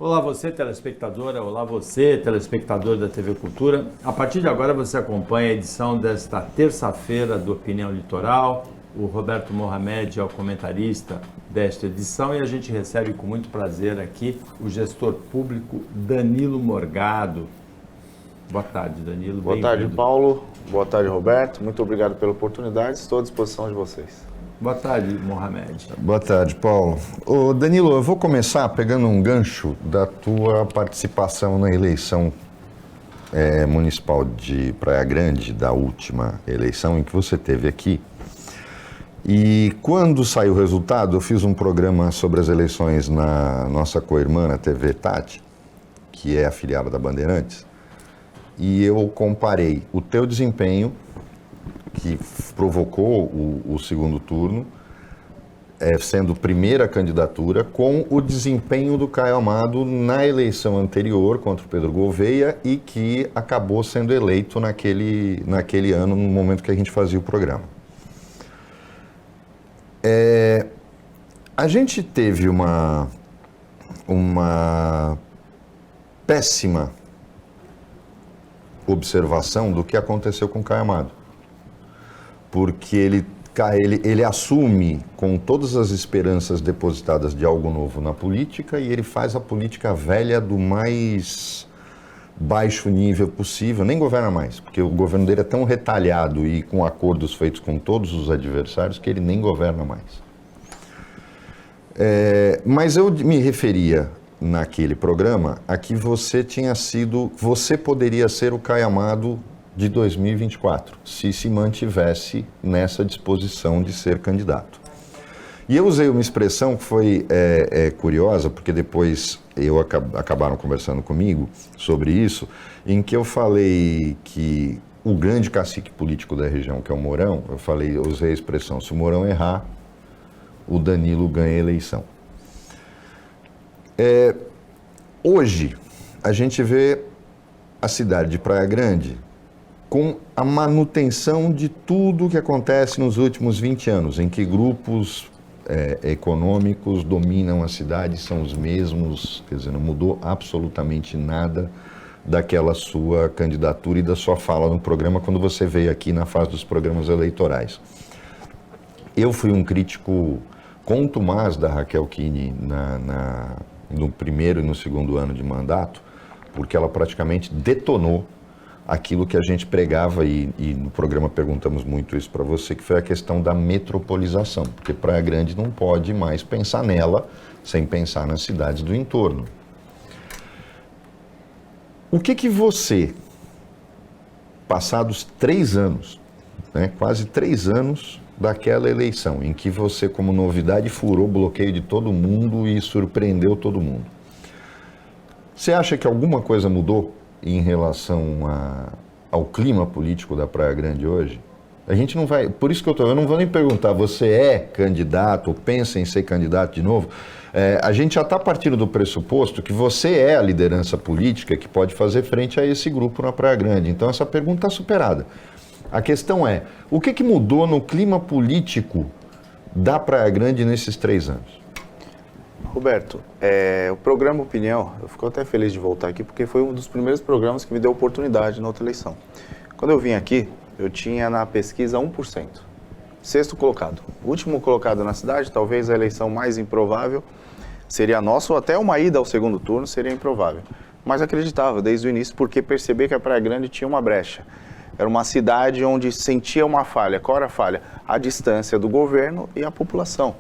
Olá você, telespectadora, olá você, telespectador da TV Cultura. A partir de agora você acompanha a edição desta terça-feira do Opinião Litoral. O Roberto Mohamed é o comentarista desta edição e a gente recebe com muito prazer aqui o gestor público Danilo Morgado. Boa tarde, Danilo. Boa tarde, Paulo. Boa tarde, Roberto. Muito obrigado pela oportunidade. Estou à disposição de vocês. Boa tarde, Mohamed. Boa tarde, Paulo. Ô, Danilo, eu vou começar pegando um gancho da tua participação na eleição municipal de Praia Grande, da última eleição em que você esteve aqui. E quando saiu o resultado, eu fiz um programa sobre as eleições na nossa co-irmã, na TV Tati, que é afiliada da Bandeirantes, e eu comparei o teu desempenho, que provocou o segundo turno, sendo primeira candidatura, com o desempenho do Caio Amado na eleição anterior contra o Pedro Gouveia e que acabou sendo eleito naquele ano, no momento que a gente fazia o programa. A gente teve uma péssima observação do que aconteceu com o Caio Amado. Porque ele assume com todas as esperanças depositadas de algo novo na política e ele faz a política velha do mais baixo nível possível, nem governa mais, porque o governo dele é tão retalhado e com acordos feitos com todos os adversários que ele nem governa mais. Mas eu me referia naquele programa a que você poderia ser o Caio Amado de 2024, se mantivesse nessa disposição de ser candidato. E eu usei uma expressão que foi curiosa, porque depois acabaram conversando comigo sobre isso, em que eu falei que o grande cacique político da região, que é o Mourão, eu usei a expressão, se o Mourão errar, o Danilo ganha a eleição. Hoje, a gente vê a cidade de Praia Grande com a manutenção de tudo que acontece nos últimos 20 anos, em que grupos econômicos dominam a cidade, são os mesmos, quer dizer, não mudou absolutamente nada daquela sua candidatura e da sua fala no programa quando você veio aqui na fase dos programas eleitorais. Eu fui um crítico contumaz da Raquel Kine no primeiro e no segundo ano de mandato, porque ela praticamente detonou aquilo que a gente pregava e no programa perguntamos muito isso para você, que foi a questão da metropolização, porque Praia Grande não pode mais pensar nela sem pensar nas cidades do entorno. O que você, passados 3 anos, quase 3 anos daquela eleição, em que você, como novidade, furou o bloqueio de todo mundo e surpreendeu todo mundo, você acha que alguma coisa mudou em relação ao clima político da Praia Grande hoje? A gente não vai, por isso que eu não vou nem perguntar, você é candidato ou pensa em ser candidato de novo? A gente já está partindo do pressuposto que você é a liderança política que pode fazer frente a esse grupo na Praia Grande. Então essa pergunta está superada. A questão é, o que mudou no clima político da Praia Grande nesses 3 anos? Roberto, o programa Opinião, eu fico até feliz de voltar aqui, porque foi um dos primeiros programas que me deu oportunidade na outra eleição. Quando eu vim aqui, eu tinha na pesquisa 1%, 6º colocado. O último colocado na cidade, talvez a eleição mais improvável, seria a nossa, ou até uma ida ao segundo turno seria improvável. Mas acreditava desde o início, porque percebi que a Praia Grande tinha uma brecha. Era uma cidade onde sentia uma falha. Qual era a falha? A distância do governo e a população.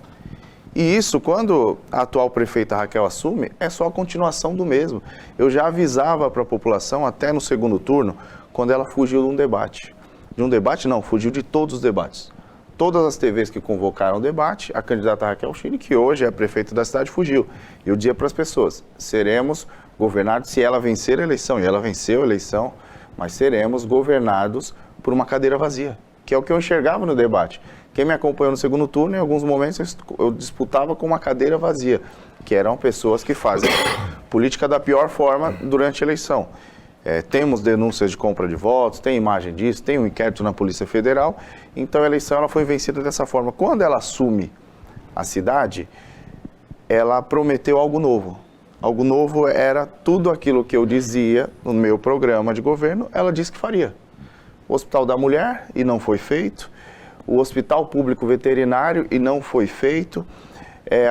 E isso, quando a atual prefeita Raquel assume, é só a continuação do mesmo. Eu já avisava para a população, até no segundo turno, quando ela fugiu de um debate. De um debate, não, fugiu de todos os debates. Todas as TVs que convocaram o debate, a candidata Raquel Chile, que hoje é a prefeita da cidade, fugiu. E eu dizia para as pessoas, seremos governados se ela vencer a eleição. E ela venceu a eleição, mas seremos governados por uma cadeira vazia, que é o que eu enxergava no debate. Quem me acompanhou no segundo turno, em alguns momentos eu disputava com uma cadeira vazia, que eram pessoas que fazem política da pior forma durante a eleição. Temos denúncias de compra de votos, tem imagem disso, tem um inquérito na Polícia Federal, então a eleição ela foi vencida dessa forma. Quando ela assume a cidade, ela prometeu algo novo. Algo novo era tudo aquilo que eu dizia no meu programa de governo, ela disse que faria. O Hospital da Mulher, e não foi feito. O Hospital Público Veterinário, e não foi feito.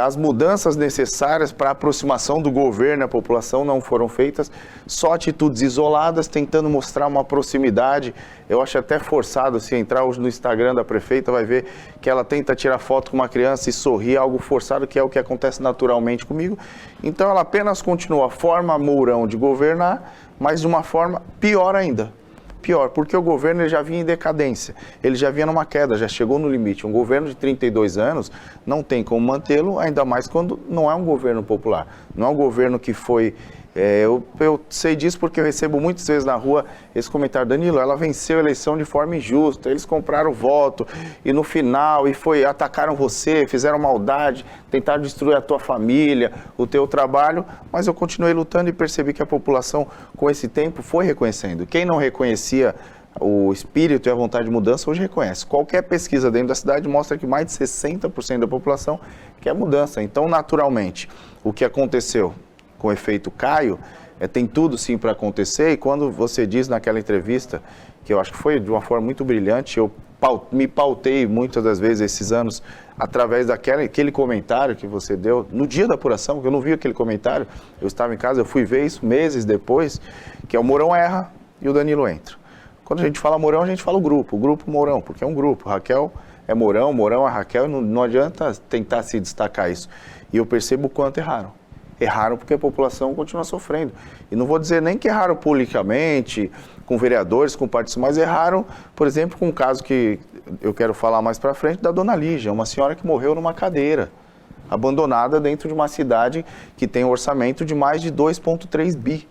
As mudanças necessárias para a aproximação do governo à população não foram feitas, só atitudes isoladas, tentando mostrar uma proximidade. Eu acho até forçado, se entrar hoje no Instagram da prefeita, vai ver que ela tenta tirar foto com uma criança e sorrir, algo forçado, que é o que acontece naturalmente comigo. Então ela apenas continua a forma Mourão de governar, mas de uma forma pior ainda. Pior, porque o governo ele já vinha em decadência, ele já vinha numa queda, já chegou no limite. Um governo de 32 anos não tem como mantê-lo, ainda mais quando não é um governo popular. Não é um governo que foi... Eu sei disso porque eu recebo muitas vezes na rua esse comentário: Danilo, ela venceu a eleição de forma injusta, eles compraram voto e no final atacaram você, fizeram maldade, tentaram destruir a tua família, o teu trabalho, mas eu continuei lutando e percebi que a população com esse tempo foi reconhecendo. Quem não reconhecia o espírito e a vontade de mudança, hoje reconhece. Qualquer pesquisa dentro da cidade mostra que mais de 60% da população quer mudança. Então, naturalmente, o que aconteceu com o efeito Caio, tem tudo sim para acontecer, e quando você diz naquela entrevista, que eu acho que foi de uma forma muito brilhante, eu me pautei muitas das vezes esses anos através daquele comentário que você deu no dia da apuração, porque eu não vi aquele comentário, eu estava em casa, eu fui ver isso meses depois, que é o Mourão erra e o Danilo entra. Quando a gente fala Mourão, a gente fala o grupo Mourão, porque é um grupo, Raquel é Mourão, Mourão é Raquel, não adianta tentar se destacar isso. E eu percebo o quanto erraram. Erraram porque a população continua sofrendo. E não vou dizer nem que erraram politicamente, com vereadores, com partidos, mas erraram, por exemplo, com um caso que eu quero falar mais para frente, da Dona Lígia, uma senhora que morreu numa cadeira, abandonada dentro de uma cidade que tem um orçamento de mais de 2,3 bi.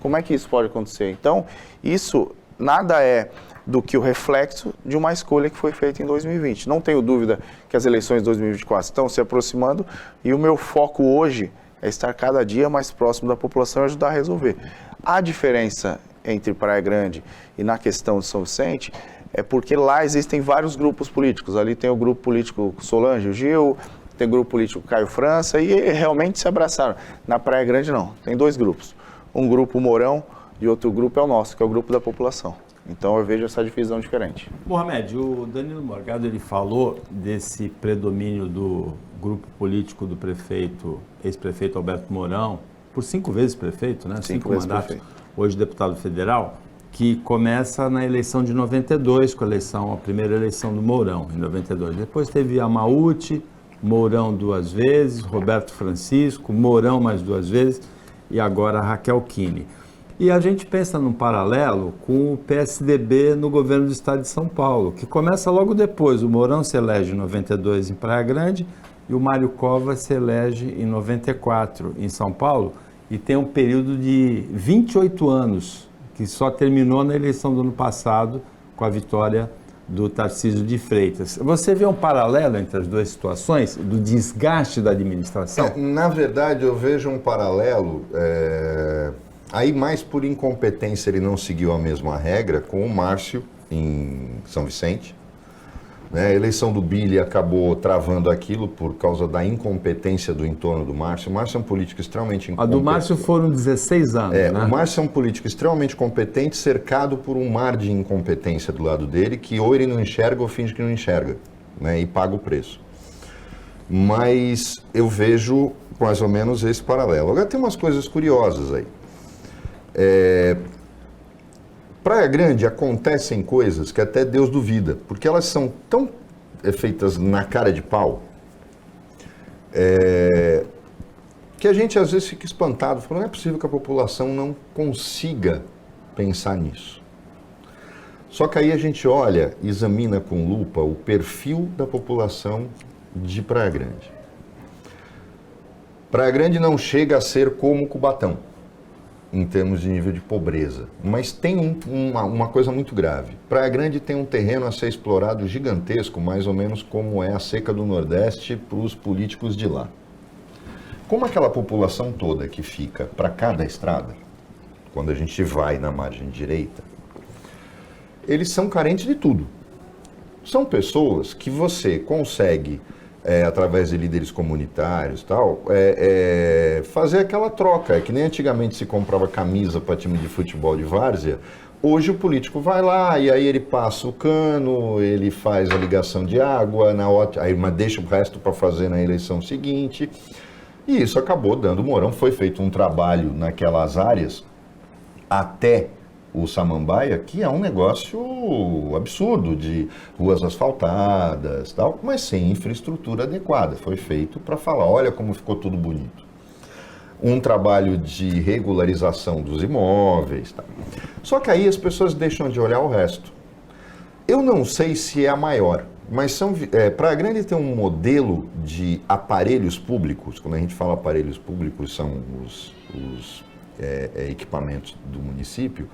Como é que isso pode acontecer? Então, isso nada é do que o reflexo de uma escolha que foi feita em 2020. Não tenho dúvida que as eleições de 2024 estão se aproximando e o meu foco hoje é estar cada dia mais próximo da população e ajudar a resolver. A diferença entre Praia Grande e na questão de São Vicente é porque lá existem vários grupos políticos. Ali tem o grupo político Solange, o Gil, tem o grupo político Caio França e realmente se abraçaram. Na Praia Grande não, tem dois grupos. Um grupo Mourão e outro grupo é o nosso, que é o grupo da população. Então eu vejo essa divisão diferente. Mohamed, o Danilo Morgado ele falou desse predomínio do grupo político do prefeito, ex-prefeito Alberto Mourão, por 5 vezes prefeito, né? 5 mandatos, prefeito. Hoje deputado federal, que começa na eleição de 92, com a primeira eleição do Mourão, em 92. Depois teve Amaúti, Mourão 2 vezes, Roberto Francisco, Mourão mais 2 vezes e agora Raquel Kine. E a gente pensa num paralelo com o PSDB no governo do estado de São Paulo, que começa logo depois. O Mourão se elege em 92 em Praia Grande e o Mário Covas se elege em 94 em São Paulo e tem um período de 28 anos, que só terminou na eleição do ano passado com a vitória do Tarcísio de Freitas. Você vê um paralelo entre as duas situações, do desgaste da administração? Na verdade, eu vejo um paralelo... Aí, mais por incompetência, ele não seguiu a mesma regra com o Márcio, em São Vicente. A eleição do Billy acabou travando aquilo por causa da incompetência do entorno do Márcio. O Márcio é um político extremamente incompetente. A do Márcio foram 16 anos, né? O Márcio é um político extremamente competente, cercado por um mar de incompetência do lado dele, que ou ele não enxerga ou finge que não enxerga, né? E paga o preço. Mas eu vejo mais ou menos esse paralelo. Agora tem umas coisas curiosas aí. Praia Grande acontecem coisas que até Deus duvida, porque elas são tão feitas na cara de pau, que a gente às vezes fica espantado, falando, não é possível que a população não consiga pensar nisso. Só que aí a gente olha, examina com lupa o perfil da população de Praia Grande. Praia Grande não chega a ser como Cubatão, em termos de nível de pobreza. Mas tem uma coisa muito grave. Praia Grande tem um terreno a ser explorado gigantesco, mais ou menos como é a seca do Nordeste para os políticos de lá. Como aquela população toda que fica para cada estrada, quando a gente vai na margem direita, eles são carentes de tudo. São pessoas que você consegue através de líderes comunitários e tal, fazer aquela troca. É que nem antigamente se comprava camisa para time de futebol de várzea. Hoje o político vai lá e aí ele passa o cano, ele faz a ligação de água, mas deixa o resto para fazer na eleição seguinte. E isso acabou dando Mourão. Foi feito um trabalho naquelas áreas até o Samambaia, que é um negócio absurdo, de ruas asfaltadas, tal, mas sem infraestrutura adequada. Foi feito para falar, olha como ficou tudo bonito. Um trabalho de regularização dos imóveis. Tá? Só que aí as pessoas deixam de olhar o resto. Eu não sei se é a maior, mas Praia Grande tem um modelo de aparelhos públicos. Quando a gente fala aparelhos públicos, são os equipamentos do município,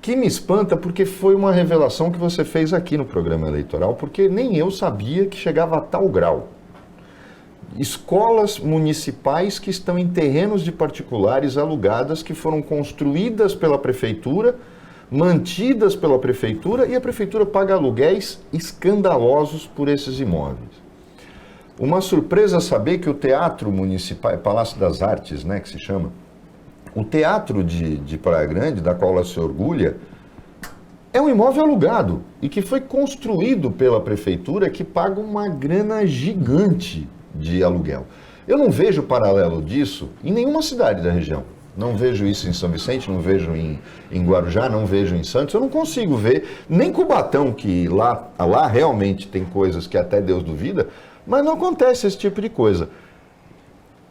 que me espanta porque foi uma revelação que você fez aqui no programa eleitoral, porque nem eu sabia que chegava a tal grau. Escolas municipais que estão em terrenos de particulares alugadas, que foram construídas pela prefeitura, mantidas pela prefeitura, e a prefeitura paga aluguéis escandalosos por esses imóveis. Uma surpresa saber que o Teatro Municipal, Palácio das Artes, né, que se chama, o Teatro de Praia Grande, da qual ela se orgulha, é um imóvel alugado e que foi construído pela prefeitura, que paga uma grana gigante de aluguel. Eu não vejo paralelo disso em nenhuma cidade da região. Não vejo isso em São Vicente, não vejo em Guarujá, não vejo em Santos. Eu não consigo ver, nem Cubatão, que lá realmente tem coisas que até Deus duvida, mas não acontece esse tipo de coisa.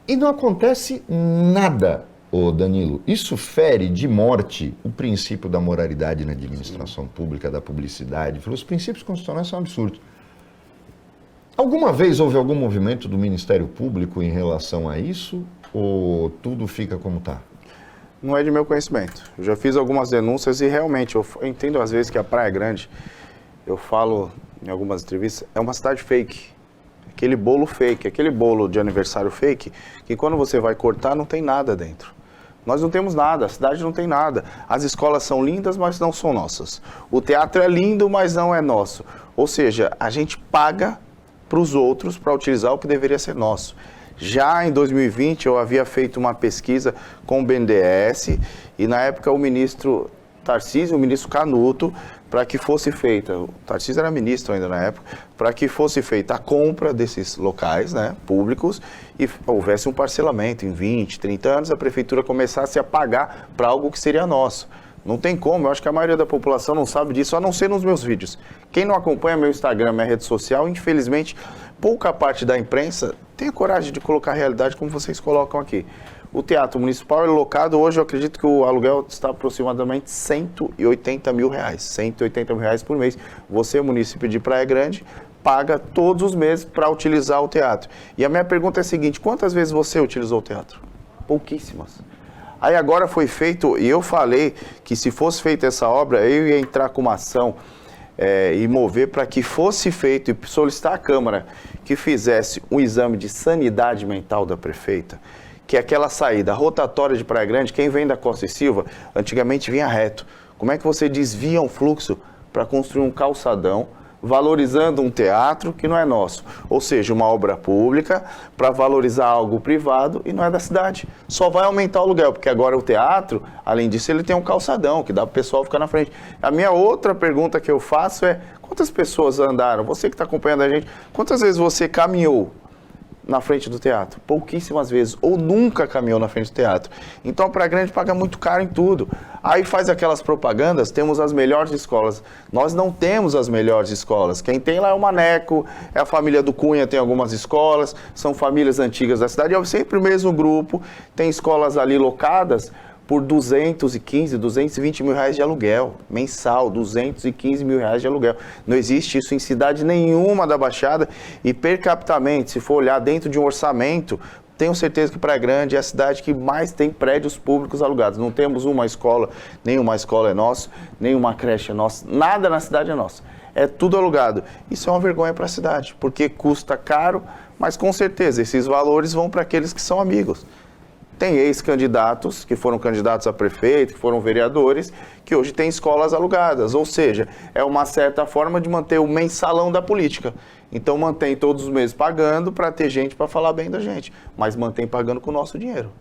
E não acontece nada, ô Danilo. Isso fere de morte o princípio da moralidade na administração pública, da publicidade. Os princípios constitucionais são absurdos. Alguma vez houve algum movimento do Ministério Público em relação a isso, ou tudo fica como está? Não é de meu conhecimento. Eu já fiz algumas denúncias e realmente eu entendo às vezes que a Praia Grande, eu falo em algumas entrevistas, é uma cidade fake. Aquele bolo fake, aquele bolo de aniversário fake, que quando você vai cortar não tem nada dentro. Nós não temos nada, a cidade não tem nada. As escolas são lindas, mas não são nossas. O teatro é lindo, mas não é nosso. Ou seja, a gente paga para os outros para utilizar o que deveria ser nosso. Já em 2020 eu havia feito uma pesquisa com o BNDES e na época o ministro Tarcísio, o ministro Canuto, para que fosse feita, o Tarcísio era ministro ainda na época, para que fosse feita a compra desses locais, né, públicos, e houvesse um parcelamento em 20, 30 anos, a prefeitura começasse a pagar para algo que seria nosso. Não tem como, eu acho que a maioria da população não sabe disso, a não ser nos meus vídeos. Quem não acompanha meu Instagram, minha rede social, infelizmente, pouca parte da imprensa tem a coragem de colocar a realidade como vocês colocam aqui. O Teatro Municipal é locado, hoje eu acredito que o aluguel está aproximadamente R$180 mil, R$180 mil por mês. Você, município de Praia Grande, paga todos os meses para utilizar o teatro. E a minha pergunta é a seguinte, quantas vezes você utilizou o teatro? Pouquíssimas. Aí agora foi feito, e eu falei que se fosse feita essa obra, eu ia entrar com uma ação e mover para que fosse feito e solicitar à Câmara que fizesse um exame de sanidade mental da prefeita, que é aquela saída rotatória de Praia Grande, quem vem da Costa e Silva, antigamente vinha reto. Como é que você desvia um fluxo para construir um calçadão, valorizando um teatro que não é nosso? Ou seja, uma obra pública para valorizar algo privado e não é da cidade. Só vai aumentar o aluguel, porque agora o teatro, além disso, ele tem um calçadão, que dá para o pessoal ficar na frente. A minha outra pergunta que eu faço é, quantas pessoas andaram, você que está acompanhando a gente, quantas vezes você caminhou na frente do teatro? Pouquíssimas vezes, ou nunca caminhou na frente do teatro. Então a Praia Grande paga muito caro em tudo. Aí faz aquelas propagandas, temos as melhores escolas. Nós não temos as melhores escolas. Quem tem lá é o Maneco, é a família do Cunha, tem algumas escolas, são famílias antigas da cidade, é sempre o mesmo grupo, tem escolas ali locadas por 215, 220 mil reais de aluguel, mensal, 215 mil reais de aluguel. Não existe isso em cidade nenhuma da Baixada e percapitamente, se for olhar dentro de um orçamento, tenho certeza que Praia Grande é a cidade que mais tem prédios públicos alugados. Não temos uma escola, nenhuma escola é nossa, nenhuma creche é nossa, nada na cidade é nossa. É tudo alugado. Isso é uma vergonha para a cidade, porque custa caro, mas com certeza esses valores vão para aqueles que são amigos. tem ex-candidatos que foram candidatos a prefeito, que foram vereadores, que hoje têm escolas alugadas. Ou seja, é uma certa forma de manter o mensalão da política. Então mantém todos os meses pagando para ter gente para falar bem da gente, mas mantém pagando com o nosso dinheiro,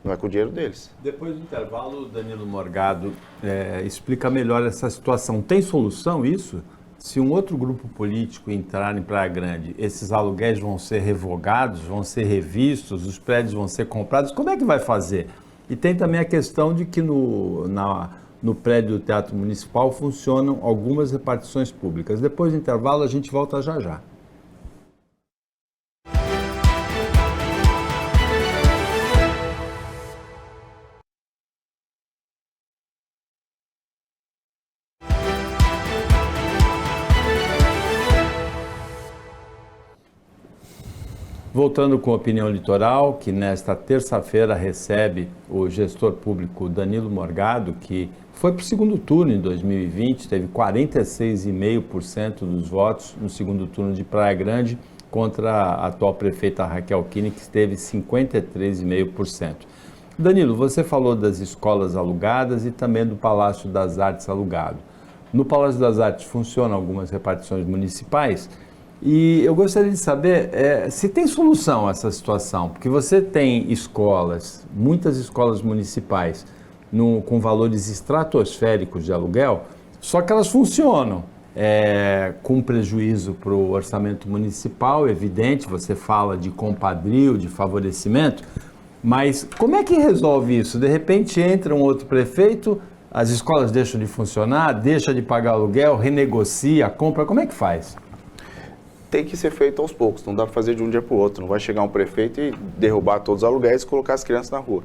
não é com o dinheiro deles. Depois do intervalo, Danilo Morgado explica melhor essa situação. Tem solução isso? Se um outro grupo político entrar em Praia Grande, esses aluguéis vão ser revogados, vão ser revistos, os prédios vão ser comprados, como é que vai fazer? E tem também a questão de que no prédio do Teatro Municipal funcionam algumas repartições públicas. Depois do intervalo, a gente volta já já. Voltando com a Opinião Litoral, que nesta terça-feira recebe o gestor público Danilo Morgado, que foi para o segundo turno em 2020, teve 46,5% dos votos no segundo turno de Praia Grande, contra a atual prefeita Raquel Kine, que teve 53,5%. Danilo, você falou das escolas alugadas e também do Palácio das Artes alugado. No Palácio das Artes funcionam algumas repartições municipais. E eu gostaria de saber se tem solução a essa situação, porque você tem escolas, muitas escolas municipais, com valores estratosféricos de aluguel, só que elas funcionam com prejuízo para o orçamento municipal, evidente, você fala de compadrio, de favorecimento, mas como é que resolve isso? De repente entra um outro prefeito, as escolas deixam de funcionar, deixa de pagar aluguel, renegocia, compra, como é que faz? Tem que ser feito aos poucos, não dá para fazer de um dia para o outro. Não vai chegar um prefeito e derrubar todos os aluguéis e colocar as crianças na rua.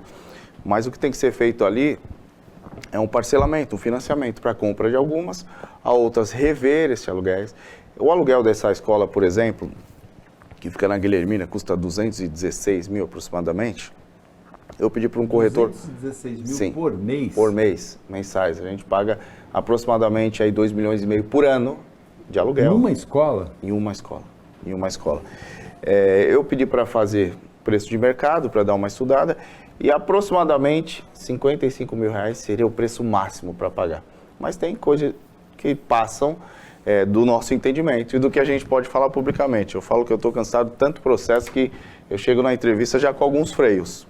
Mas o que tem que ser feito ali é um parcelamento, um financiamento para a compra de algumas, a outras rever esses aluguéis. O aluguel dessa escola, por exemplo, que fica na Guilhermina, custa 216 mil aproximadamente. Eu pedi para um corretor... 216 mil Sim, por mês? Por mês, mensais. A gente paga aproximadamente aí 2,5 milhões por ano de aluguel. Numa escola? Em uma escola. Eu pedi para fazer preço de mercado, para dar uma estudada, e aproximadamente 55 mil reais seria o preço máximo para pagar. Mas tem coisas que passam do nosso entendimento e do que a gente pode falar publicamente. Eu falo que eu estou cansado de tanto processo que eu chego na entrevista já com alguns freios.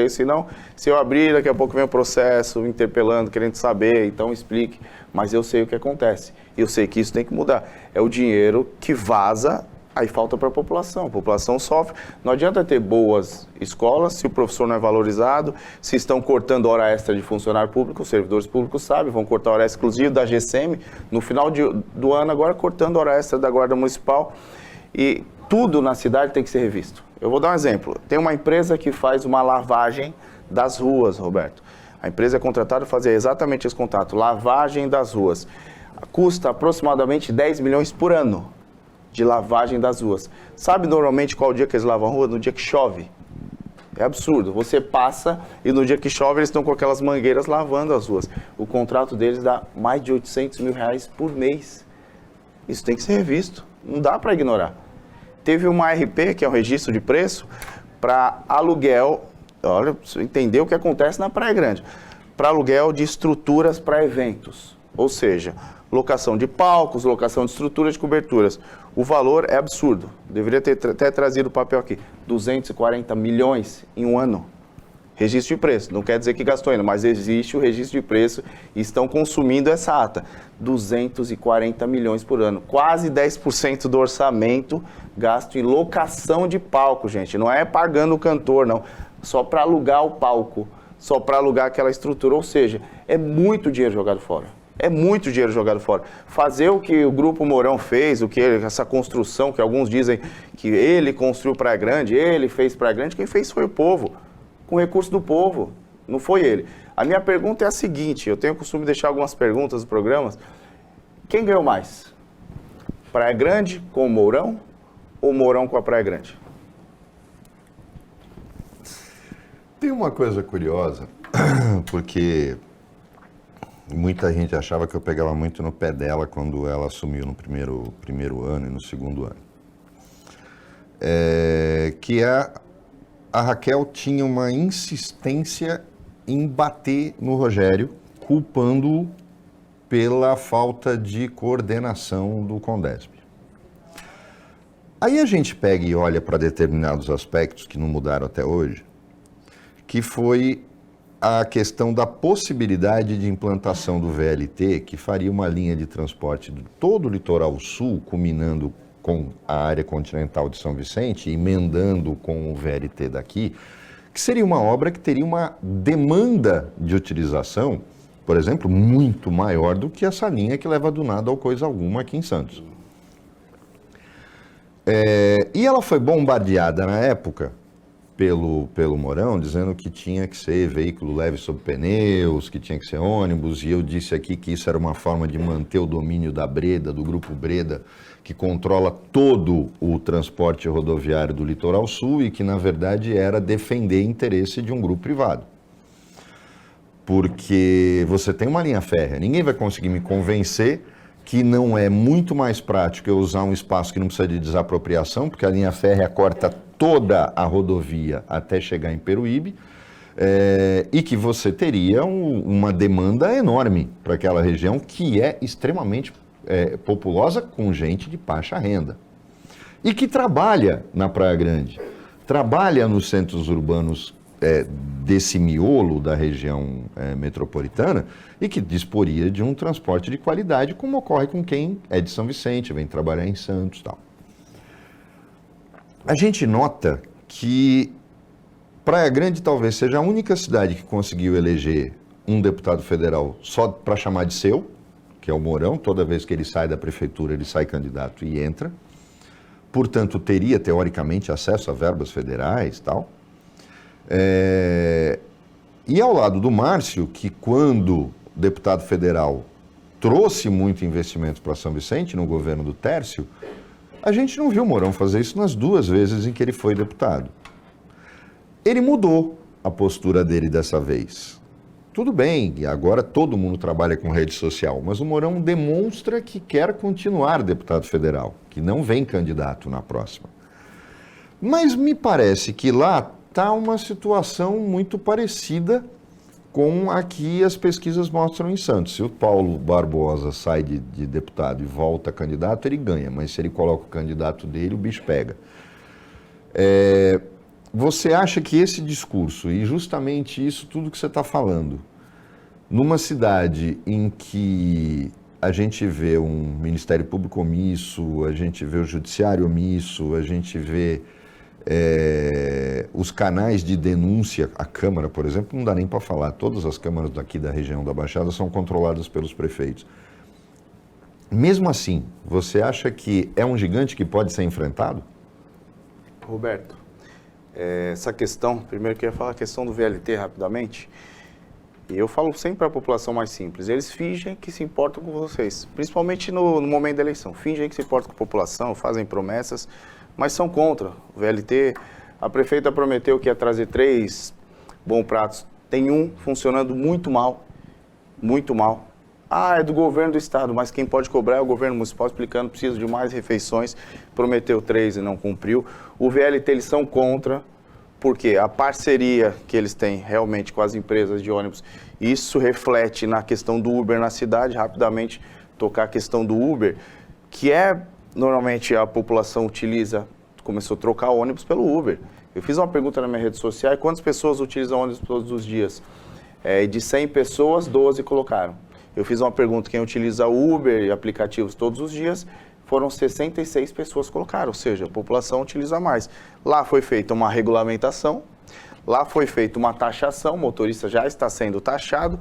Senão, se eu abrir, daqui a pouco vem o processo, interpelando, querendo saber, então explique. Mas eu sei o que acontece. E eu sei que isso tem que mudar. É o dinheiro que vaza, aí falta para a população sofre. Não adianta ter boas escolas se o professor não é valorizado, se estão cortando hora extra de funcionário público, os servidores públicos sabem, vão cortar hora extra exclusiva da GCM, no final do ano agora cortando hora extra da Guarda Municipal. E tudo na cidade tem que ser revisto. Eu vou dar um exemplo. Tem uma empresa que faz uma lavagem das ruas, Roberto. A empresa é contratada para fazer exatamente esse contato, lavagem das ruas. Custa aproximadamente 10 milhões por ano de lavagem das ruas. Sabe normalmente qual dia que eles lavam a rua? No dia que chove. É absurdo. Você passa e no dia que chove eles estão com aquelas mangueiras lavando as ruas. O contrato deles dá mais de 800 mil reais por mês. Isso tem que ser revisto. Não dá para ignorar. Teve uma RP, que é o registro de preço, para aluguel, olha, você entendeu o que acontece na Praia Grande, para aluguel de estruturas para eventos, ou seja, locação de palcos, locação de estruturas de coberturas. O valor é absurdo, deveria ter até trazido o papel aqui, 240 milhões em um ano. Registro de preço, não quer dizer que gastou ainda, mas existe o registro de preço e estão consumindo essa ata. 240 milhões por ano, quase 10% do orçamento gasto em locação de palco, gente. Não é pagando o cantor, não. Só para alugar o palco, só para alugar aquela estrutura. Ou seja, é muito dinheiro jogado fora. É muito dinheiro jogado fora. Fazer o que o Grupo Mourão fez, essa construção que alguns dizem que ele construiu Praia Grande, ele fez Praia Grande, quem fez foi o povo. Com recurso do povo, não foi ele. A minha pergunta é a seguinte, eu tenho o costume de deixar algumas perguntas nos programas. Quem ganhou mais? Praia Grande com o Mourão ou Mourão com a Praia Grande? Tem uma coisa curiosa, porque muita gente achava que eu pegava muito no pé dela quando ela assumiu no primeiro ano e no segundo ano. Que é a Raquel tinha uma insistência em bater no Rogério, culpando-o pela falta de coordenação do Condesp. Aí a gente pega e olha para determinados aspectos que não mudaram até hoje, que foi a questão da possibilidade de implantação do VLT, que faria uma linha de transporte de todo o litoral sul, culminando com a área continental de São Vicente, emendando com o VLT daqui, que seria uma obra que teria uma demanda de utilização, por exemplo, muito maior do que essa linha que leva do nada ao coisa alguma aqui em Santos. E ela foi bombardeada na época pelo Mourão, dizendo que tinha que ser veículo leve sob pneus, que tinha que ser ônibus, e eu disse aqui que isso era uma forma de manter o domínio da Breda, do Grupo Breda, que controla todo o transporte rodoviário do Litoral Sul e que, na verdade, era defender interesse de um grupo privado. Porque você tem uma linha férrea, ninguém vai conseguir me convencer que não é muito mais prático eu usar um espaço que não precisa de desapropriação, porque a linha férrea corta toda a rodovia até chegar em Peruíbe, e que você teria uma demanda enorme para aquela região que é extremamente populosa com gente de baixa renda. E que trabalha na Praia Grande, trabalha nos centros urbanos desse miolo da região metropolitana e que disporia de um transporte de qualidade, como ocorre com quem é de São Vicente, vem trabalhar em Santos e tal. A gente nota que Praia Grande talvez seja a única cidade que conseguiu eleger um deputado federal só para chamar de seu, que é o Mourão. Toda vez que ele sai da prefeitura, ele sai candidato e entra. Portanto, teria, teoricamente, acesso a verbas federais e tal. E ao lado do Márcio, que quando deputado federal trouxe muito investimento para São Vicente, no governo do Tércio, a gente não viu o Mourão fazer isso nas 2 vezes em que ele foi deputado. Ele mudou a postura dele dessa vez. Tudo bem, e agora todo mundo trabalha com rede social, mas o Mourão demonstra que quer continuar deputado federal, que não vem candidato na próxima. Mas me parece que lá está uma situação muito parecida com a que as pesquisas mostram em Santos. Se o Paulo Barbosa sai de deputado e volta candidato, ele ganha, mas se ele coloca o candidato dele, o bicho pega. Você acha que esse discurso, e justamente isso tudo que você está falando, numa cidade em que a gente vê um Ministério Público omisso, a gente vê o Judiciário omisso, a gente vê os canais de denúncia, a Câmara, por exemplo, não dá nem para falar, todas as câmaras daqui da região da Baixada são controladas pelos prefeitos. Mesmo assim, você acha que é um gigante que pode ser enfrentado? Roberto, essa questão, primeiro eu queria falar a questão do VLT rapidamente, e eu falo sempre para a população mais simples, eles fingem que se importam com vocês, principalmente no momento da eleição, fingem que se importam com a população, fazem promessas, mas são contra o VLT. A prefeita prometeu que ia trazer 3 bons pratos, tem um funcionando muito mal, muito mal. É do governo do estado, mas quem pode cobrar é o governo municipal, explicando, precisa de mais refeições, prometeu 3 e não cumpriu. O VLT eles são contra, porque a parceria que eles têm realmente com as empresas de ônibus, isso reflete na questão do Uber na cidade, rapidamente tocar a questão do Uber, que normalmente a população começou a trocar ônibus pelo Uber. Eu fiz uma pergunta na minha rede social, quantas pessoas utilizam ônibus todos os dias? De 100 pessoas, 12 colocaram. Eu fiz uma pergunta, quem utiliza Uber e aplicativos todos os dias, foram 66 pessoas que colocaram, ou seja, a população utiliza mais. Lá foi feita uma regulamentação, lá foi feita uma taxação, o motorista já está sendo taxado,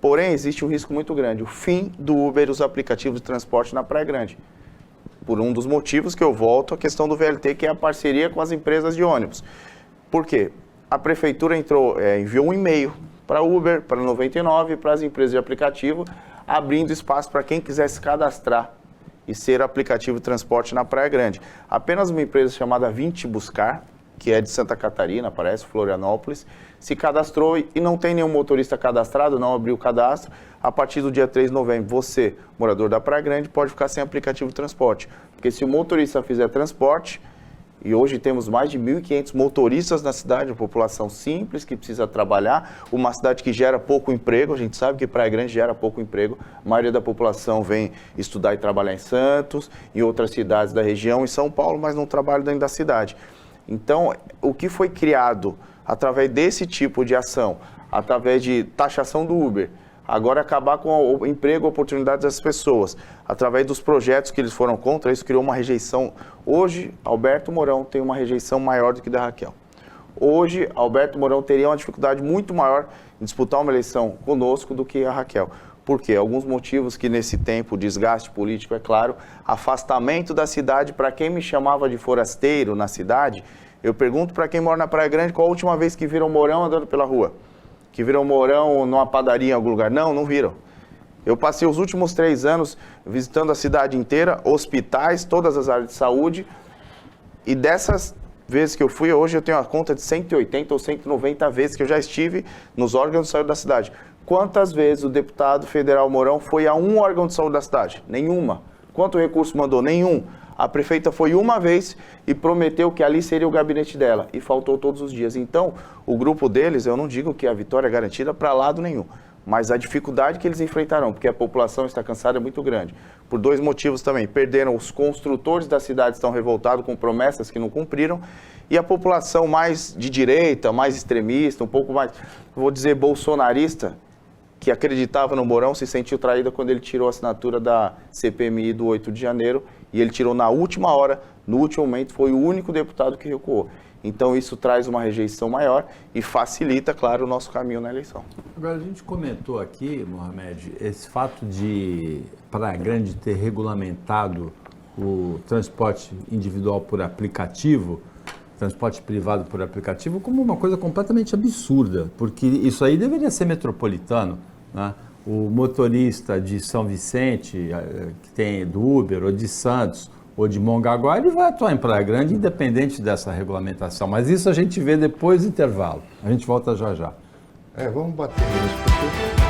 porém existe um risco muito grande, o fim do Uber e os aplicativos de transporte na Praia Grande. Por um dos motivos que eu volto à questão do VLT, que é a parceria com as empresas de ônibus. Por quê? A prefeitura enviou um e-mail para Uber, para 99, para as empresas de aplicativo, abrindo espaço para quem quiser se cadastrar e ser aplicativo de transporte na Praia Grande. Apenas uma empresa chamada 20 Buscar, que é de Santa Catarina, parece, Florianópolis, se cadastrou e não tem nenhum motorista cadastrado, não abriu o cadastro. A partir do dia 3 de novembro, você, morador da Praia Grande, pode ficar sem aplicativo de transporte. Porque se o motorista fizer transporte E hoje temos mais de 1.500 motoristas na cidade, uma população simples que precisa trabalhar, uma cidade que gera pouco emprego, a gente sabe que Praia Grande gera pouco emprego, a maioria da população vem estudar e trabalhar em Santos, em outras cidades da região, em São Paulo, mas não trabalha dentro da cidade. Então, o que foi criado através desse tipo de ação, através de taxação do Uber, agora acabar com o emprego e oportunidades das pessoas, através dos projetos que eles foram contra, isso criou uma rejeição. Hoje, Alberto Mourão tem uma rejeição maior do que da Raquel. Hoje, Alberto Mourão teria uma dificuldade muito maior em disputar uma eleição conosco do que a Raquel. Por quê? Alguns motivos que nesse tempo, desgaste político, é claro, afastamento da cidade. Para quem me chamava de forasteiro na cidade, eu pergunto para quem mora na Praia Grande qual a última vez que viram Mourão andando pela rua. Que viram Mourão numa padaria em algum lugar. Não viram. Eu passei os últimos 3 anos visitando a cidade inteira, hospitais, todas as áreas de saúde, e dessas vezes que eu fui, hoje eu tenho a conta de 180 ou 190 vezes que eu já estive nos órgãos de saúde da cidade. Quantas vezes o deputado federal Mourão foi a um órgão de saúde da cidade? Nenhuma. Quanto recurso mandou? Nenhum. A prefeita foi uma vez e prometeu que ali seria o gabinete dela, e faltou todos os dias. Então, o grupo deles, eu não digo que a vitória é garantida para lado nenhum, mas a dificuldade que eles enfrentarão, porque a população está cansada, é muito grande. Por 2 motivos também. Perderam, os construtores da cidade estão revoltados com promessas que não cumpriram, e a população mais de direita, mais extremista, um pouco mais, vou dizer, bolsonarista, que acreditava no Mourão, se sentiu traída quando ele tirou a assinatura da CPMI do 8 de janeiro, e ele tirou na última hora, no último momento, foi o único deputado que recuou. Então isso traz uma rejeição maior e facilita, claro, o nosso caminho na eleição. Agora, a gente comentou aqui, Mohamed, esse fato de Praia Grande ter regulamentado o transporte individual por aplicativo, transporte privado por aplicativo, como uma coisa completamente absurda, porque isso aí deveria ser metropolitano, né? O motorista de São Vicente, que tem do Uber, ou de Santos, ou de Mongaguá, ele vai atuar em Praia Grande, independente dessa regulamentação. Mas isso a gente vê depois do intervalo. A gente volta já já. Vamos bater nisso, porque...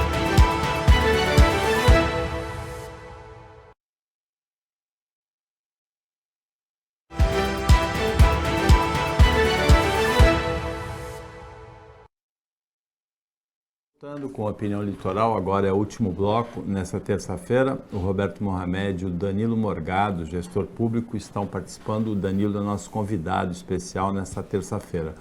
Voltando com a Opinião Litoral, agora é o último bloco. Nessa terça-feira, o Roberto Mohamed e o Danilo Morgado, gestor público, estão participando. O Danilo é nosso convidado especial nessa terça-feira.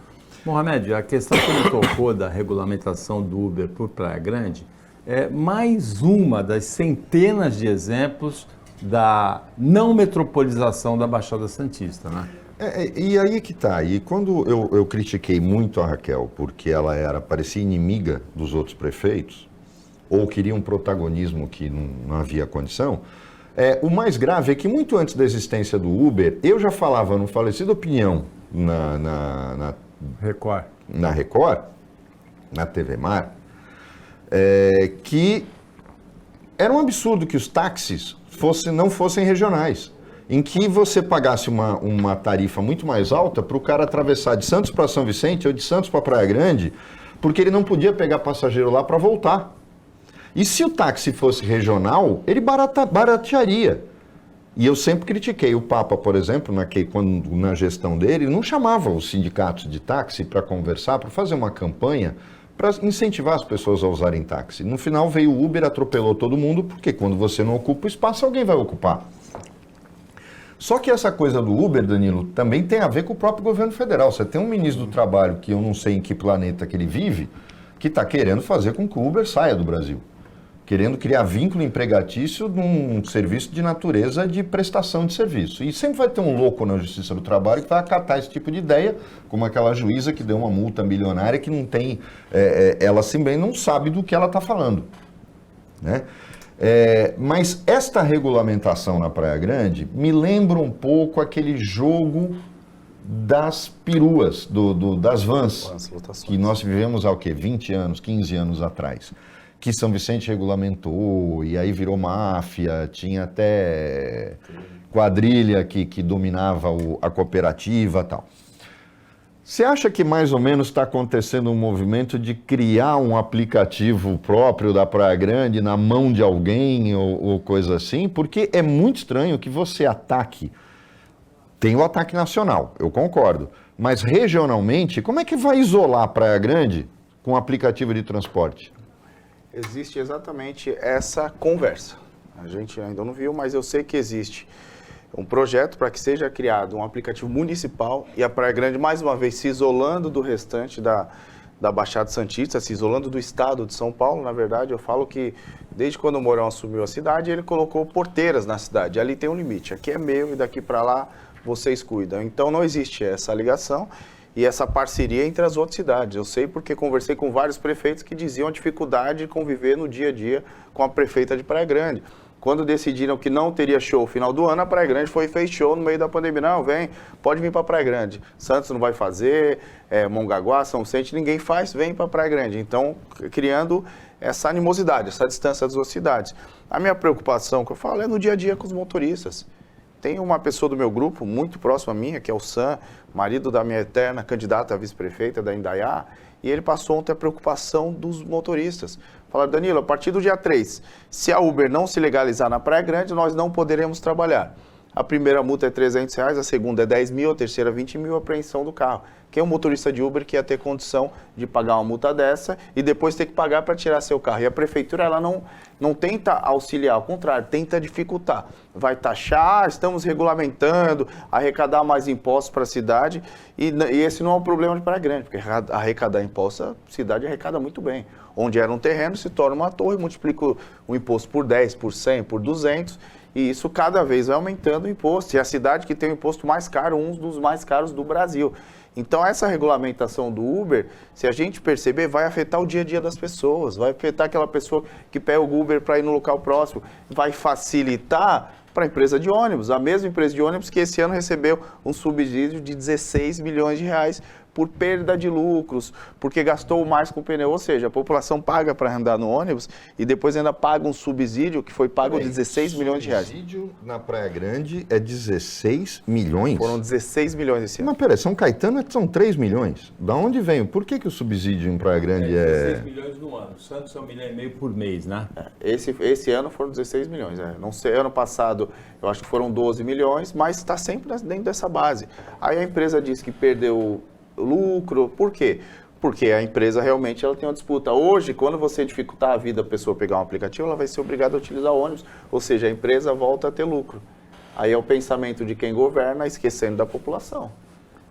Mohamed, a questão que ele tocou da regulamentação do Uber por Praia Grande é mais uma das centenas de exemplos da não metropolização da Baixada Santista, né? E aí que tá, e quando eu critiquei muito a Raquel, porque ela parecia inimiga dos outros prefeitos, ou queria um protagonismo que não havia condição, o mais grave é que muito antes da existência do Uber, eu já falava no falecido Opinião na Record, na TV Mar, que era um absurdo que os táxis não fossem regionais, em que você pagasse uma tarifa muito mais alta para o cara atravessar de Santos para São Vicente ou de Santos para Praia Grande, porque ele não podia pegar passageiro lá para voltar. E se o táxi fosse regional, ele baratearia. E eu sempre critiquei o Papa, por exemplo, na gestão dele, não chamava os sindicatos de táxi para conversar, para fazer uma campanha para incentivar as pessoas a usarem táxi. No final veio o Uber, atropelou todo mundo, porque quando você não ocupa o espaço, alguém vai ocupar. Só que essa coisa do Uber, Danilo, também tem a ver com o próprio governo federal. Você tem um ministro do Trabalho, que eu não sei em que planeta que ele vive, que está querendo fazer com que o Uber saia do Brasil. Querendo criar vínculo empregatício num serviço de natureza de prestação de serviço. E sempre vai ter um louco na Justiça do Trabalho que vai acatar esse tipo de ideia, como aquela juíza que deu uma multa milionária que não tem... ela também não sabe do que ela está falando, né? Mas esta regulamentação na Praia Grande me lembra um pouco aquele jogo das peruas, das vans, que nós vivemos há 20 anos, 15 anos atrás, que São Vicente regulamentou, e aí virou máfia, tinha até quadrilha que dominava a cooperativa e tal. Você acha que mais ou menos está acontecendo um movimento de criar um aplicativo próprio da Praia Grande na mão de alguém ou coisa assim? Porque é muito estranho que você ataque Tem o ataque nacional, eu concordo. Mas regionalmente, como é que vai isolar Praia Grande com um aplicativo de transporte? Existe exatamente essa conversa. A gente ainda não viu, mas eu sei que existe um projeto para que seja criado um aplicativo municipal e a Praia Grande, mais uma vez, se isolando do restante da Baixada Santista, se isolando do estado de São Paulo. Na verdade, eu falo que desde quando o Mourão assumiu a cidade, ele colocou porteiras na cidade. Ali tem um limite, aqui é meu e daqui para lá vocês cuidam. Então não existe essa ligação e essa parceria entre as outras cidades. Eu sei porque conversei com vários prefeitos que diziam a dificuldade de conviver no dia a dia com a prefeita de Praia Grande. Quando decidiram que não teria show no final do ano, a Praia Grande fez show no meio da pandemia. Não, vem, pode vir para Praia Grande. Santos não vai fazer, Mongaguá, São Vicente, ninguém faz, vem para Praia Grande. Então, criando essa animosidade, essa distância das duas cidades. A minha preocupação, que eu falo, é no dia a dia com os motoristas. Tem uma pessoa do meu grupo, muito próxima a minha, que é o Sam, marido da minha eterna candidata a vice-prefeita da Indaiá, e ele passou ontem a preocupação dos motoristas. Falaram, Danilo, a partir do dia 3, se a Uber não se legalizar na Praia Grande, nós não poderemos trabalhar. A primeira multa é R$300, a segunda é 10 mil, a terceira 20 mil, a apreensão do carro. Quem é um motorista de Uber que ia ter condição de pagar uma multa dessa e depois ter que pagar para tirar seu carro? E a prefeitura, ela não tenta auxiliar, ao contrário, tenta dificultar. Vai taxar, estamos regulamentando, arrecadar mais impostos para a cidade e esse não é um problema de Praia Grande, porque arrecadar impostos, a cidade arrecada muito bem. Onde era um terreno, se torna uma torre, multiplica o imposto por 10, por 100, por 200, e isso cada vez vai aumentando o imposto. E a cidade que tem o imposto mais caro, um dos mais caros do Brasil. Então, essa regulamentação do Uber, se a gente perceber, vai afetar o dia a dia das pessoas, vai afetar aquela pessoa que pega o Uber para ir no local próximo, vai facilitar para a empresa de ônibus, a mesma empresa de ônibus que esse ano recebeu um subsídio de 16 milhões de reais por perda de lucros, porque gastou mais com o pneu, ou seja, a população paga para andar no ônibus e depois ainda paga um subsídio que foi pago de 16 milhões de reais. O subsídio na Praia Grande é 16 milhões? Foram 16 milhões esse ano. Mas peraí, São Caetano são 3 milhões. Da onde vem? Por que o subsídio em Praia Grande é... 16 milhões no ano. Santos é 1,5 milhão por mês, né? Esse ano foram 16 milhões. Não sei, ano passado eu acho que foram 12 milhões, mas está sempre dentro dessa base. Aí a empresa diz que perdeu lucro. Por quê? Porque a empresa realmente ela tem uma disputa. Hoje, quando você dificultar a vida da pessoa pegar um aplicativo, ela vai ser obrigada a utilizar o ônibus, ou seja, a empresa volta a ter lucro. Aí é o pensamento de quem governa, esquecendo da população.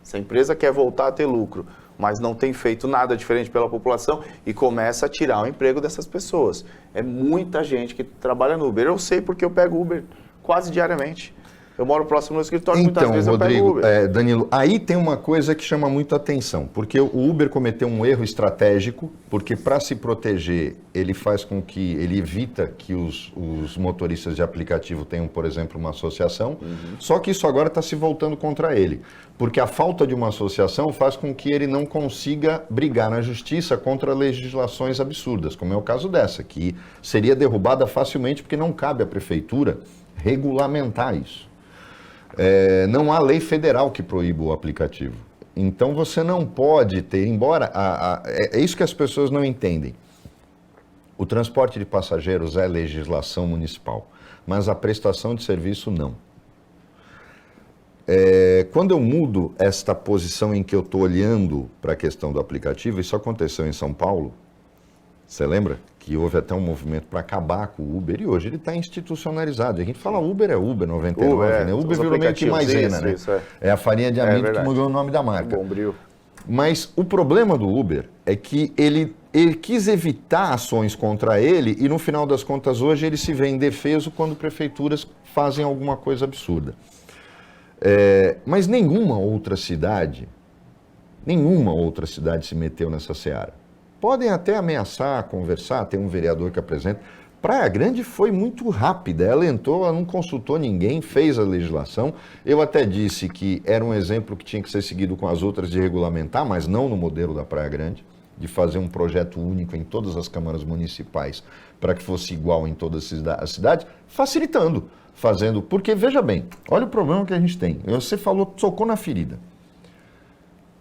Se a empresa quer voltar a ter lucro, mas não tem feito nada diferente pela população e começa a tirar o emprego dessas pessoas. É muita gente que trabalha no Uber. Eu sei porque eu pego Uber quase diariamente. Eu moro próximo do escritório, muitas vezes eu pego Uber. Danilo, aí tem uma coisa que chama muito atenção, porque o Uber cometeu um erro estratégico, porque para se proteger, ele faz com que, ele evita que os motoristas de aplicativo tenham, por exemplo, uma associação, só que isso agora está se voltando contra ele, porque a falta de uma associação faz com que ele não consiga brigar na justiça contra legislações absurdas, como é o caso dessa, que seria derrubada facilmente porque não cabe à prefeitura regulamentar isso. Não há lei federal que proíba o aplicativo. Então você não pode ter, embora... é isso que as pessoas não entendem. O transporte de passageiros é legislação municipal, mas a prestação de serviço não. Quando eu mudo esta posição em que eu estou olhando para a questão do aplicativo, isso aconteceu em São Paulo, você lembra? Que houve até um movimento para acabar com o Uber e hoje ele está institucionalizado. A gente fala Uber é Uber 99, né? Uber virou meio que maisena, né? É a farinha de amido que mudou o nome da marca. Bombril. Mas o problema do Uber é que ele quis evitar ações contra ele e no final das contas hoje ele se vê indefeso quando prefeituras fazem alguma coisa absurda. Mas nenhuma outra cidade se meteu nessa seara. Podem até ameaçar, conversar, tem um vereador que apresenta. Praia Grande foi muito rápida, ela entrou, ela não consultou ninguém, fez a legislação. Eu até disse que era um exemplo que tinha que ser seguido com as outras de regulamentar, mas não no modelo da Praia Grande, de fazer um projeto único em todas as câmaras municipais para que fosse igual em todas as cidades, facilitando, fazendo. Porque, veja bem, olha o problema que a gente tem. Você falou, tocou na ferida.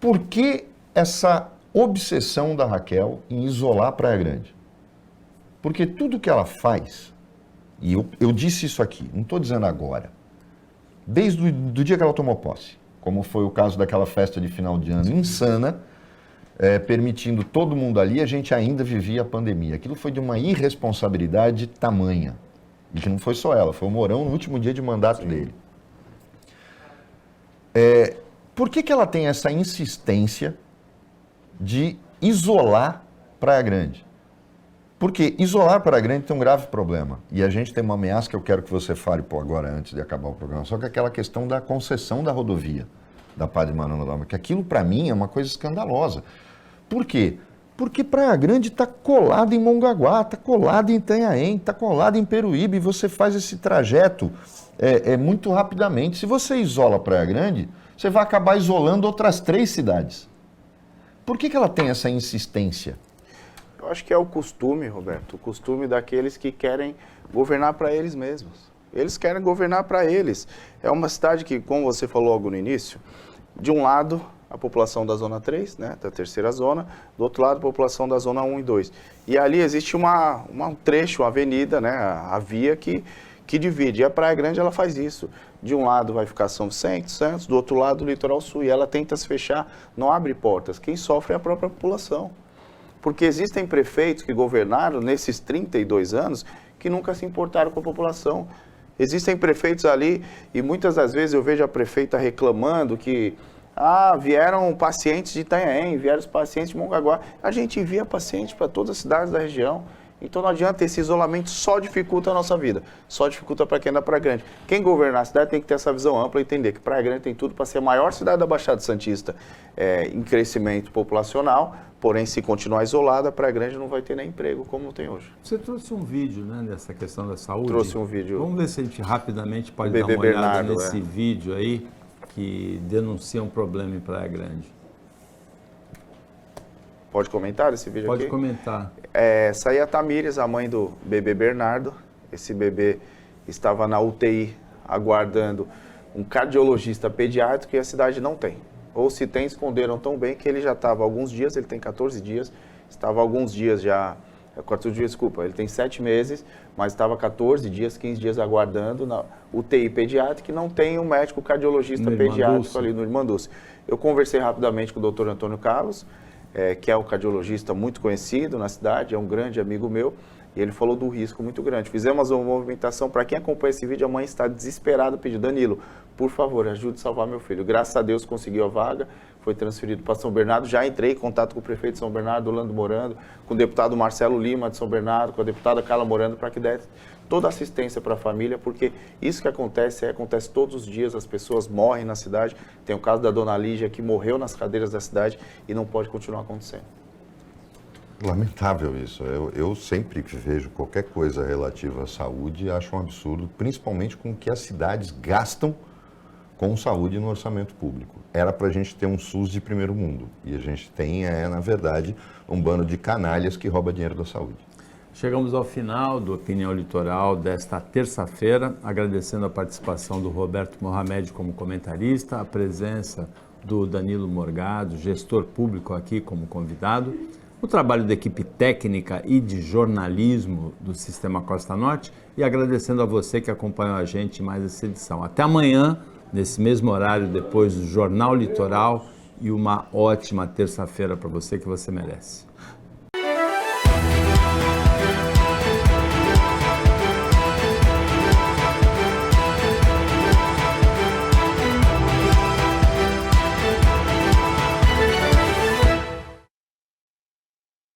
Por que essa obsessão da Raquel em isolar Praia Grande? Porque tudo que ela faz, e eu disse isso aqui, não estou dizendo agora, desde o dia que ela tomou posse, como foi o caso daquela festa de final de ano insana, permitindo todo mundo ali, a gente ainda vivia a pandemia. Aquilo foi de uma irresponsabilidade tamanha. E que não foi só ela, foi o Mourão no último dia de mandato dele. Por que ela tem essa insistência de isolar Praia Grande? Porque isolar Praia Grande tem um grave problema. E a gente tem uma ameaça que eu quero que você fale agora, antes de acabar o programa. Só que aquela questão da concessão da rodovia da Padre Manuel da Lama, que aquilo para mim é uma coisa escandalosa. Por quê? Porque Praia Grande está colada em Mongaguá, está colada em Itanhaém, está colada em Peruíbe, e você faz esse trajeto muito rapidamente. Se você isola Praia Grande, você vai acabar isolando outras 3 cidades. Por que ela tem essa insistência? Eu acho que é o costume, Roberto, o costume daqueles que querem governar para eles mesmos. Eles querem governar para eles. É uma cidade que, como você falou logo no início, de um lado a população da Zona 3, né, da terceira zona, do outro lado a população da Zona 1 e 2. E ali existe um trecho, uma avenida, né, a via que divide. E a Praia Grande ela faz isso. De um lado vai ficar São Vicente, Santos, do outro lado o Litoral Sul. E ela tenta se fechar, não abre portas. Quem sofre é a própria população. Porque existem prefeitos que governaram nesses 32 anos que nunca se importaram com a população. Existem prefeitos ali e muitas das vezes eu vejo a prefeita reclamando que vieram pacientes de Itanhaém, vieram os pacientes de Mongaguá. A gente envia pacientes para todas as cidades da região. Então não adianta, esse isolamento só dificulta a nossa vida, só dificulta para quem é da Praia Grande. Quem governar a cidade tem que ter essa visão ampla e entender que Praia Grande tem tudo para ser a maior cidade da Baixada Santista em crescimento populacional, porém se continuar isolada, a Praia Grande não vai ter nem emprego como tem hoje. Você trouxe um vídeo, né, dessa questão da saúde? Trouxe um vídeo. Vamos ver se a gente rapidamente pode dar Bebê uma olhada Bernardo, nesse vídeo aí, que denuncia um problema em Praia Grande. Pode comentar esse vídeo Pode aqui? Pode comentar. Essa aí é a Tamires, a mãe do bebê Bernardo. Esse bebê estava na UTI aguardando um cardiologista pediátrico e a cidade não tem. Ou se tem, esconderam tão bem que ele já estava há alguns dias, ele tem 14 dias, estava há alguns dias já, 14 dias, desculpa, ele tem 7 meses, mas estava 14 dias, 15 dias aguardando na UTI pediátrica e não tem um médico cardiologista pediátrico ali no Irmandulce. Eu conversei rapidamente com o Dr. Antônio Carlos, que é um cardiologista muito conhecido na cidade, é um grande amigo meu, e ele falou do risco muito grande. Fizemos uma movimentação, para quem acompanha esse vídeo, a mãe está desesperada, pedindo: Danilo, por favor, ajude a salvar meu filho. Graças a Deus conseguiu a vaga, foi transferido para São Bernardo, já entrei em contato com o prefeito de São Bernardo, Orlando Morando, com o deputado Marcelo Lima de São Bernardo, com a deputada Carla Morando, para que desse toda a assistência para a família, porque isso que acontece todos os dias, as pessoas morrem na cidade. Tem o caso da dona Lígia, que morreu nas cadeiras da cidade e não pode continuar acontecendo. Lamentável isso. Eu sempre que vejo qualquer coisa relativa à saúde, acho um absurdo, principalmente com o que as cidades gastam com saúde no orçamento público. Era para a gente ter um SUS de primeiro mundo. E a gente tem, na verdade, um bando de canalhas que rouba dinheiro da saúde. Chegamos ao final do Opinião Litoral desta terça-feira, agradecendo a participação do Roberto Mohamed como comentarista, a presença do Danilo Morgado, gestor público aqui como convidado, o trabalho da equipe técnica e de jornalismo do Sistema Costa Norte e agradecendo a você que acompanhou a gente em mais essa edição. Até amanhã, nesse mesmo horário, depois do Jornal Litoral, e uma ótima terça-feira para você que você merece.